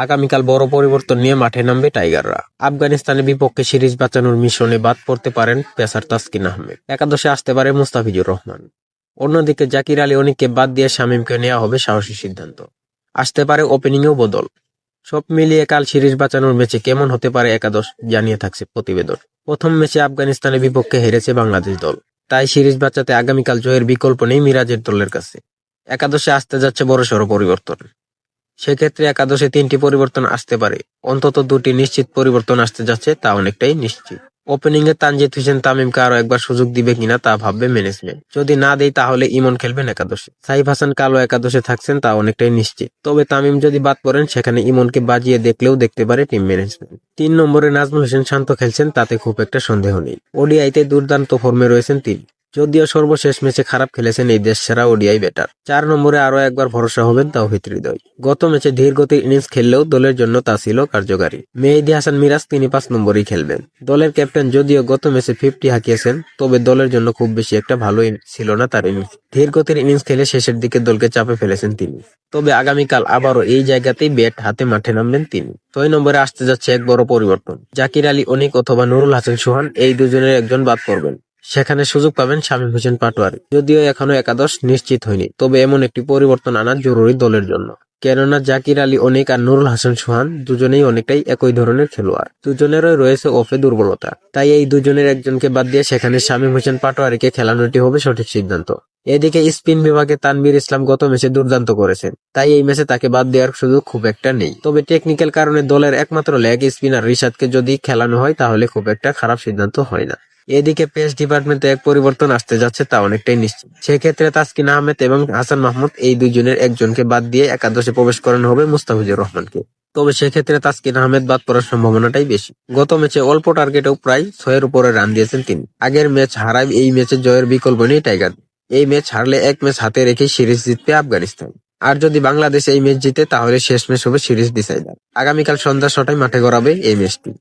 আগামীকাল বড় পরিবর্তন নিয়ে মাঠে নামবে টাইগাররা। আফগানিস্তানের বিপক্ষে সিরিজ বাঁচানোর মিশনে বাদ পড়তে পারেন পেসার তাসকিন আহমেদ। একাদশে আসতে পারে মুস্তাফিজুর রহমান। অন্যদিকে জাকির আলী অনিককে বাদ দিয়ে শামীমকে নেওয়া হবে সাহসী সিদ্ধান্ত। আসতে পারে ওপেনিংয়েও বদল। সব মিলিয়ে কাল সিরিজ বাঁচানোর ম্যাচে কেমন হতে পারে একাদশ জানিয়ে থাকছে প্রতিবেদন। প্রথম ম্যাচে আফগানিস্তানের বিপক্ষে হেরেছে বাংলাদেশ দল, তাই সিরিজ বাঁচাতে আগামীকাল জয়ের বিকল্প নেই মিরাজের দলের কাছে। একাদশে আসতে যাচ্ছে বড়সড় পরিবর্তন। সেক্ষেত্রে একাদশে 3টি পরিবর্তন আসতে পারে, অন্তত 2টি নিশ্চিত পরিবর্তন আসতে যাচ্ছে, তা অনেকটাই নিশ্চিত। ওপেনিংয়ে তানজিদ হোসেন তামিমকে আরো একবার সুযোগ দিবে কিনা তা ভাববে ম্যানেজমেন্ট। যদি না দেয় তাহলে ইমন খেলবেন একাদশে। সাইফ হাসান কালও একাদশে থাকছেন, তা অনেকটাই নিশ্চিত। তবে তামিম যদি বাদ পড়েন সেখানে ইমনকে বাজিয়ে দেখলেও দেখতে পারে টিম ম্যানেজমেন্ট। 3 নম্বরে নাজমুল হোসেন শান্ত খেলছেন, তাতে খুব একটা সন্দেহ নেই। ওডিআইতে দুর্দান্ত ফর্মে রয়েছেন তিনি, যদিও সর্বশেষ ম্যাচে খারাপ খেলেছেন এই দেশসেরা ওডিআই ব্যাটার। 4 নম্বরে আরো একবার ভরসা হবেন তাওহিদ হৃদয়। গত ম্যাচে ধীর গতির ইনিংস খেললেও দলের জন্য তা ছিল কার্যকারী। মেহেদী হাসান মিরাজ তিনি 5 নম্বরেই খেলবেন। দলের ক্যাপ্টেন যদিও গত ম্যাচে 50 হাঁকিয়েছেন, তবে দলের জন্য খুব বেশি একটা ভালো ছিল না তার ইনিংস। ধীর গতির ইনিংস খেলে শেষের দিকে দলকে চাপে ফেলেছেন তিনি। তবে আগামীকাল আবারও এই জায়গাতেই ব্যাট হাতে মাঠে নামবেন তিনি। 6 নম্বরে আসতে যাচ্ছে এক বড় পরিবর্তন। জাকির আলী অনিক অথবা নুরুল হাসান সোহান, এই দুজনের একজন বাদ পড়বেন। সেখানে সুযোগ পাবেন শামীম হোসেন পাটোয়ারি। যদিও এখনো একাদশ নিশ্চিত হয়নি, তবে এমন একটি পরিবর্তন আনা জরুরি দলের জন্য। কেননা জাকির আলী অনিক আর নুরুল হাসান সোহান দুজনেই অনেকটাই একই ধরনের খেলোয়াড়। দুজনেরই রয়েছে অফে দুর্বলতা, তাই এই দুজনের একজনকে বাদ দিয়ে সেখানে শামীম হোসেন পাটোয়ারিকে খেলানোটি হবে সঠিক সিদ্ধান্ত। এদিকে স্পিন বিভাগে তানভীর ইসলাম গত ম্যাচে দুর্দান্ত করেছেন, তাই এই ম্যাচে তাকে বাদ দেওয়ার সুযোগ খুব একটা নেই। তবে টেকনিক্যাল কারণে দলের একমাত্র লেগ স্পিনার রিশাদকে যদি খেলানো হয় তাহলে খুব একটা খারাপ সিদ্ধান্ত হয় না। এদিকে পেস ডিপার্টমেন্টে এক পরিবর্তন আসতে যাচ্ছে, তা অনেকটাই নিশ্চিত। সেক্ষেত্রে তাসকিন আহমেদ এবং হাসান মাহমুদ, এই দুজনের একজনকে বাদ দিয়ে একাদশে প্রবেশ করানো হবে মুস্তাফিজুর রহমানকে। তবে সেক্ষেত্রে তাসকিন আহমেদ বাদ পড়ার সম্ভাবনাটাই বেশি। গত ম্যাচে অল্প টার্গেটেও প্রায় 6-এর উপরে রান দিয়েছেন তিনি। আগের ম্যাচ হারায় এই ম্যাচে জয়ের বিকল্প নেই টাইগার। এই ম্যাচ হারলে এক ম্যাচ হাতে রেখে সিরিজ জিতবে আফগানিস্তান। আর যদি বাংলাদেশ এই ম্যাচ জিতে তাহলে শেষ ম্যাচ হবে সিরিজ ডিসাইডার। আগামীকাল সন্ধ্যা 6টায় মাঠে গড়াবে এই ম্যাচটি।